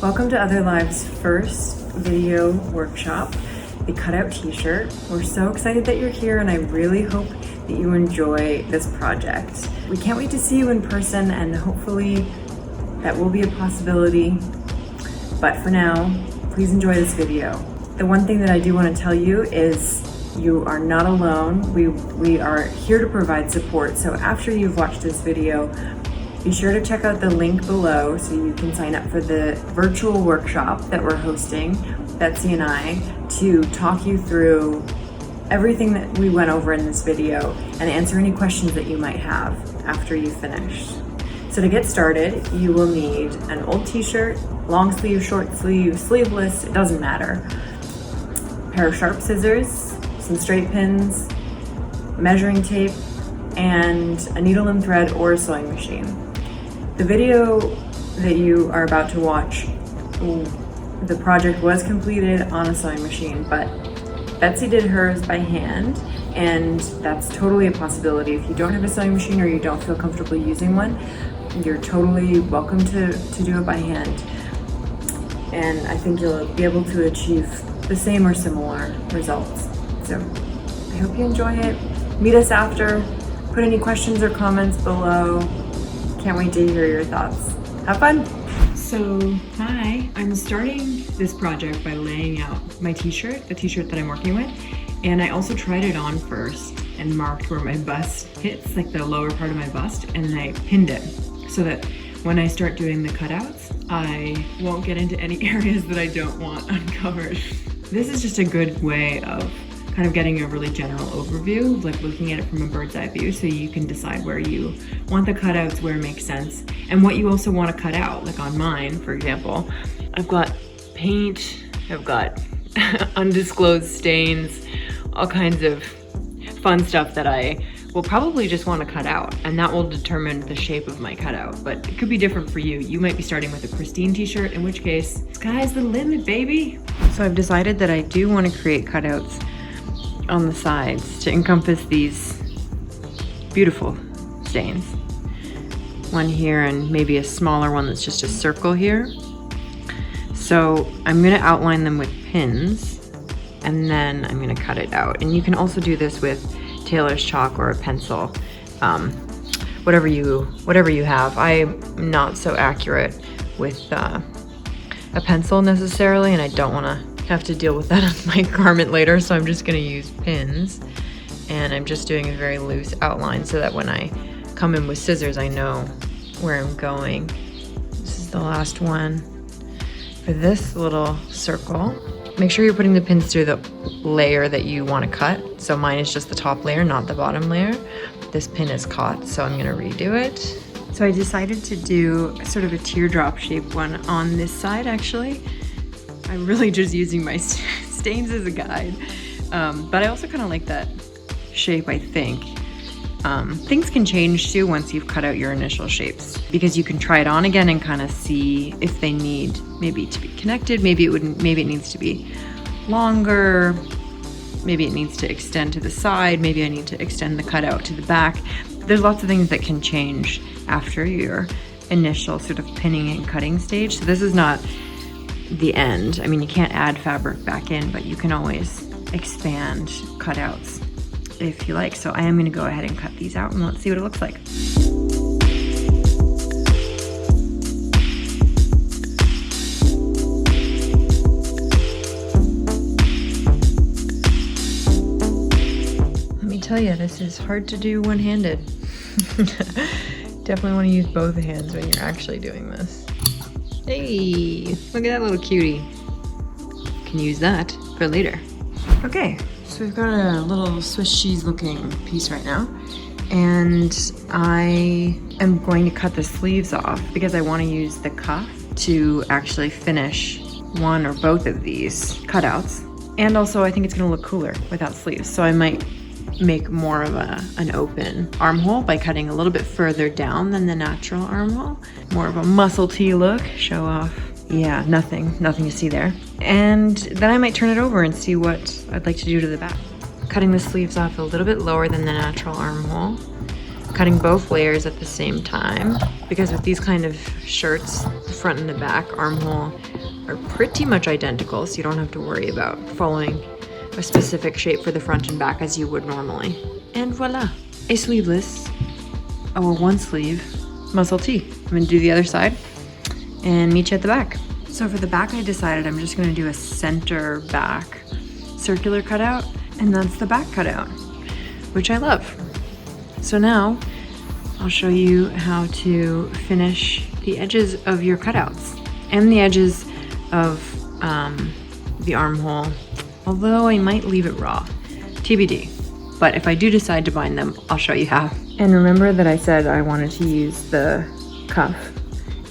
Welcome to Other Lives' first video workshop, the cutout t-shirt. We're so excited that you're here and I really hope that you enjoy this project. We can't wait to see you in person and hopefully that will be a possibility. But for now, please enjoy this video. The one thing that I do want to tell you is you are not alone. We are here to provide support. So after you've watched this video, be sure to check out the link below so you can sign up for the virtual workshop that we're hosting, Betsy and I, to talk you through everything that we went over in this video and answer any questions that you might have after you finish. So to get started, you will need an old t-shirt, long sleeve, short sleeve, sleeveless, it doesn't matter. A pair of sharp scissors, some straight pins, measuring tape, and a needle and thread or a sewing machine. The video that you are about to watch, the project was completed on a sewing machine, but Betsy did hers by hand, and that's totally a possibility. If you don't have a sewing machine or you don't feel comfortable using one, you're totally welcome to do it by hand. And I think you'll be able to achieve the same or similar results. So I hope you enjoy it. Meet us after. Put any questions or comments below. Can't wait to hear your thoughts. Have fun. So, hi, I'm starting this project by laying out my t-shirt, the t-shirt that I'm working with. And I also tried it on first and marked where my bust hits, like the lower part of my bust, and then I pinned it so that when I start doing the cutouts, I won't get into any areas that I don't want uncovered. This is just a good way of kind of getting a really general overview, like looking at it from a bird's eye view, so you can decide where you want the cutouts, where it makes sense, and what you also want to cut out. Like on mine, for example, I've got paint, I've got undisclosed stains, all kinds of fun stuff that I will probably just want to cut out, and that will determine the shape of my cutout. But it could be different for you. You might be starting with a pristine t-shirt, in which case, sky's the limit, baby. So I've decided that I do want to create cutouts on the sides to encompass these beautiful stains. One here and maybe a smaller one that's just a circle here. So I'm gonna outline them with pins and then I'm gonna cut it out. And you can also do this with Tailors chalk or a pencil, whatever you have. I'm not so accurate with a pencil necessarily, and I don't wanna have to deal with that on my garment later, so I'm just gonna use pins, and I'm just doing a very loose outline so that when I come in with scissors I know where I'm going. This is the last one for this little circle. Make sure you're putting the pins through the layer that you want to cut. So mine is just the top layer, not the bottom layer. This pin is caught, so I'm gonna redo it. So I decided to do sort of a teardrop shaped one on this side actually. I'm really just using my stains as a guide. But I also kind of like that shape, I think. Things can change too once you've cut out your initial shapes, because you can try it on again and kind of see if they need maybe to be connected. Maybe it needs to be longer. Maybe it needs to extend to the side. Maybe I need to extend the cutout to the back. There's lots of things that can change after your initial sort of pinning and cutting stage. So this is not the end. I mean, you can't add fabric back in, but you can always expand cutouts if you like. So I am gonna go ahead and cut these out and let's see what it looks like. Let me tell you, this is hard to do one-handed. Definitely want to use both hands when you're actually doing this. Hey, look at that little cutie. Can use that for later. Okay, so we've got a little Swiss cheese looking piece right now. And I am going to cut the sleeves off because I want to use the cuff to actually finish one or both of these cutouts. And also I think it's gonna look cooler without sleeves. So I might make more of an open armhole by cutting a little bit further down than the natural armhole. More of a muscle tee look, show off. Yeah, nothing to see there. And then I might turn it over and see what I'd like to do to the back. Cutting the sleeves off a little bit lower than the natural armhole. cutting both layers at the same time, because with these kind of shirts, the front and the back armhole are pretty much identical, so you don't have to worry about following a specific shape for the front and back as you would normally. And voila, a sleeveless, or one sleeve muscle tee. I'm gonna do the other side and meet you at the back. So for the back, I decided I'm just gonna do a center back circular cutout, and that's the back cutout, which I love. So now I'll show you how to finish the edges of your cutouts and the edges of the armhole, although I might leave it raw, TBD. But if I do decide to bind them, I'll show you how. And remember that I said I wanted to use the cuff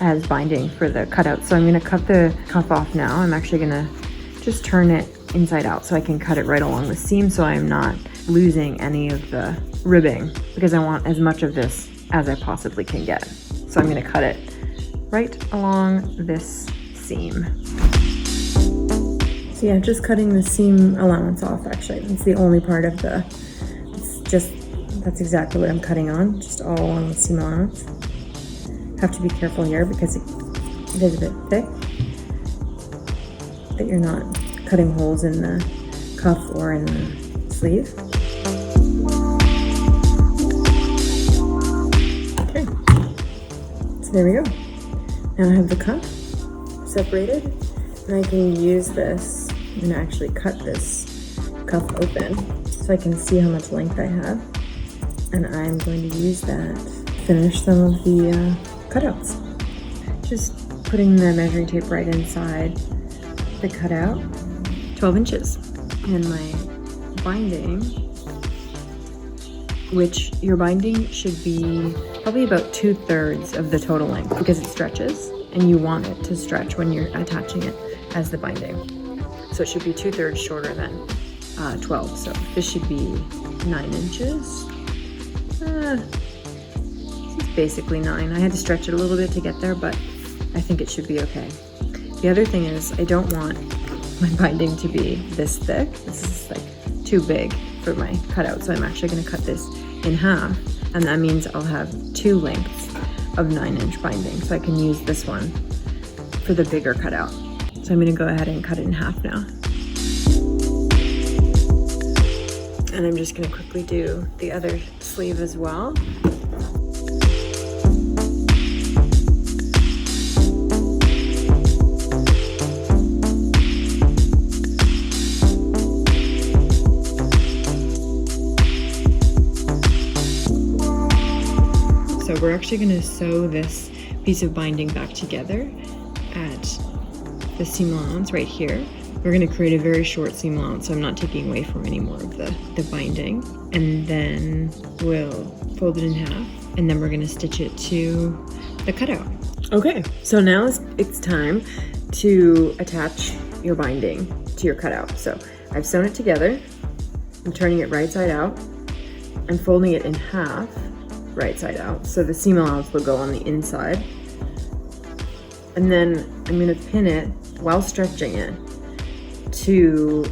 as binding for the cutout. So I'm gonna cut the cuff off now. I'm actually gonna just turn it inside out so I can cut it right along the seam so I'm not losing any of the ribbing, because I want as much of this as I possibly can get. So I'm gonna cut it right along this seam. So yeah, just cutting the seam allowance off, actually. It's the only part of the, that's exactly what I'm cutting on, just all along the seam allowance. Have to be careful here because it is a bit thick, that you're not cutting holes in the cuff or in the sleeve. Okay, so there we go. Now I have the cuff separated, and I can use this. I'm gonna actually cut this cuff open so I can see how much length I have, and I'm going to use that to finish some of the cutouts. Just putting the measuring tape right inside the cutout, 12 inches. And my binding, which your binding should be probably about 2/3 of the total length, because it stretches and you want it to stretch when you're attaching it as the binding. So it should be 2/3 shorter than 12. So this should be 9 inches. This is basically 9. I had to stretch it a little bit to get there, but I think it should be okay. The other thing is I don't want my binding to be this thick. This is like too big for my cutout. So I'm actually gonna cut this in half, and that means I'll have 2 lengths of 9-inch binding. So I can use this one for the bigger cutout. So I'm gonna go ahead and cut it in half now. And I'm just gonna quickly do the other sleeve as well. So we're actually gonna sew this piece of binding back together at the seam allowance right here. We're gonna create a very short seam allowance, so I'm not taking away from any more of the binding. And then we'll fold it in half, and then we're gonna stitch it to the cutout. Okay, so now it's time to attach your binding to your cutout. So I've sewn it together. I'm turning it right side out. I'm folding it in half, right side out. So the seam allowance will go on the inside. And then I'm gonna pin it while stretching it to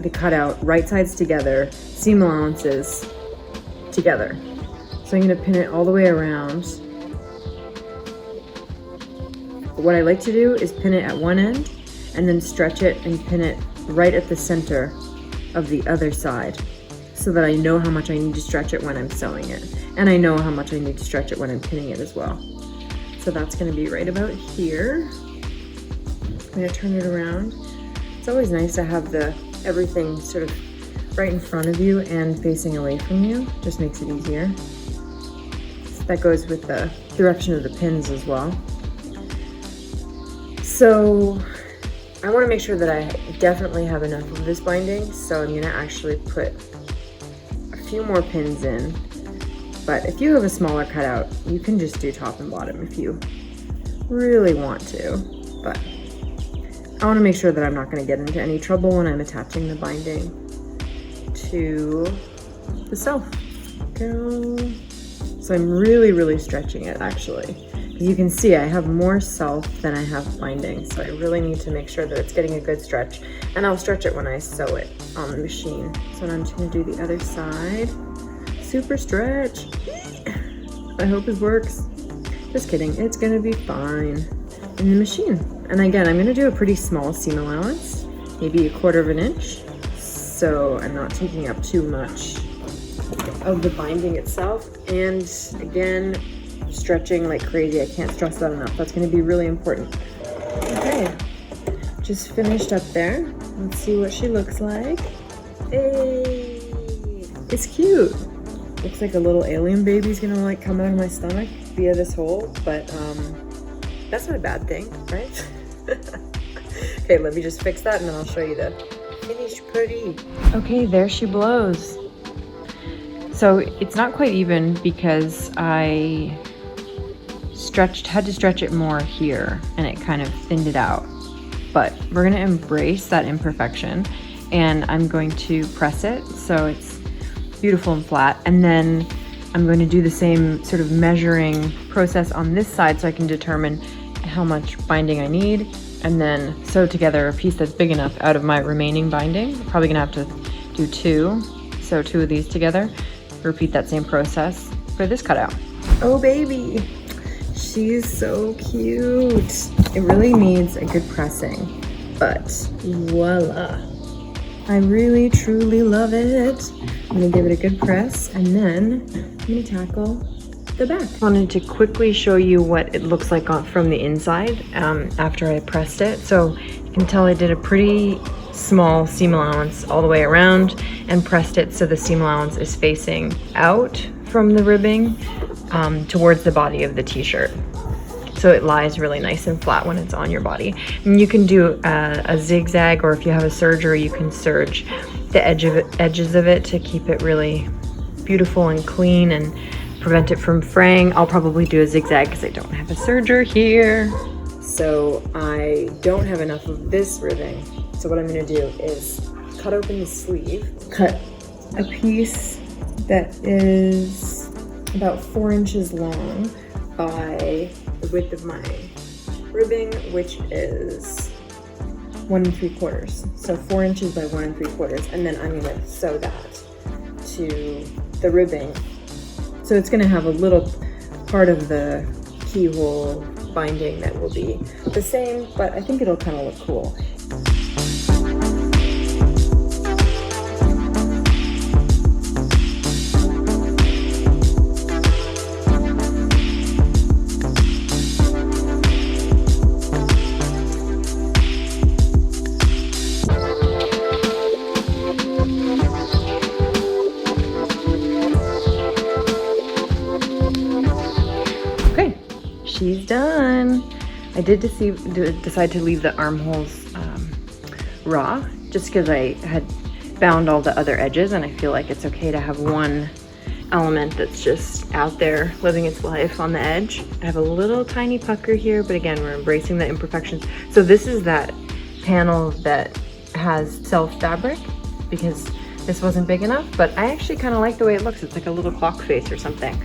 the cutout, right sides together, seam allowances together. So I'm gonna pin it all the way around. What I like to do is pin it at one end and then stretch it and pin it right at the center of the other side, so that I know how much I need to stretch it when I'm sewing it. And I know how much I need to stretch it when I'm pinning it as well. So that's gonna be right about here. I'm gonna turn it around. It's always nice to have everything sort of right in front of you and facing away from you. Just makes it easier. So that goes with the direction of the pins as well. So I wanna make sure that I definitely have enough of this binding, so I'm gonna actually put a few more pins in. But if you have a smaller cutout, you can just do top and bottom if you really want to. But I want to make sure that I'm not going to get into any trouble when I'm attaching the binding to the self. So I'm really stretching it, actually. As you can see, I have more self than I have binding, so I really need to make sure that it's getting a good stretch. And I'll stretch it when I sew it on the machine. So now I'm just going to do the other side. Super stretch. I hope it works. Just kidding, it's gonna be fine in the machine. And again, I'm gonna do a pretty small seam allowance, maybe 1/4 inch, so I'm not taking up too much of the binding itself. And again, stretching like crazy. I can't stress that enough. That's gonna be really important. Okay, just finished up there. Let's see what she looks like. Hey, it's cute. Looks like a little alien baby's gonna like come out of my stomach via this hole, but that's not a bad thing, right? Okay, let me just fix that and then I'll show you the finished pretty. Okay, there she blows. So it's not quite even because I had to stretch it more here and it kind of thinned it out. But we're gonna embrace that imperfection and I'm going to press it so it's beautiful and flat. And then I'm going to do the same sort of measuring process on this side so I can determine how much binding I need and then sew together a piece that's big enough out of my remaining binding. I'm probably gonna have to do 2, sew 2 of these together. Repeat that same process for this cutout. Oh baby, she's so cute. It really needs a good pressing, but voila. I really truly love it. I'm gonna give it a good press and then I'm gonna tackle the back. I wanted to quickly show you what it looks like from the inside after I pressed it. So you can tell I did a pretty small seam allowance all the way around and pressed it so the seam allowance is facing out from the ribbing towards the body of the t-shirt. So it lies really nice and flat when it's on your body. And you can do a zigzag, or if you have a serger, you can serge the edges of it to keep it really beautiful and clean and prevent it from fraying. I'll probably do a zigzag because I don't have a serger here. So I don't have enough of this ribbing. So what I'm gonna do is cut open the sleeve, cut a piece that is about 4 inches long by the width of my ribbing, which is 1 3/4. So 4 inches by 1 3/4. And then I'm gonna sew that to the ribbing. So it's gonna have a little part of the keyhole binding that will be the same, but I think it'll kind of look cool. She's done. I did decide to leave the armholes raw just because I had bound all the other edges and I feel like it's okay to have one element that's just out there living its life on the edge. I have a little tiny pucker here, but again, we're embracing the imperfections. So this is that panel that has self fabric because this wasn't big enough, but I actually kind of like the way it looks. It's like a little clock face or something.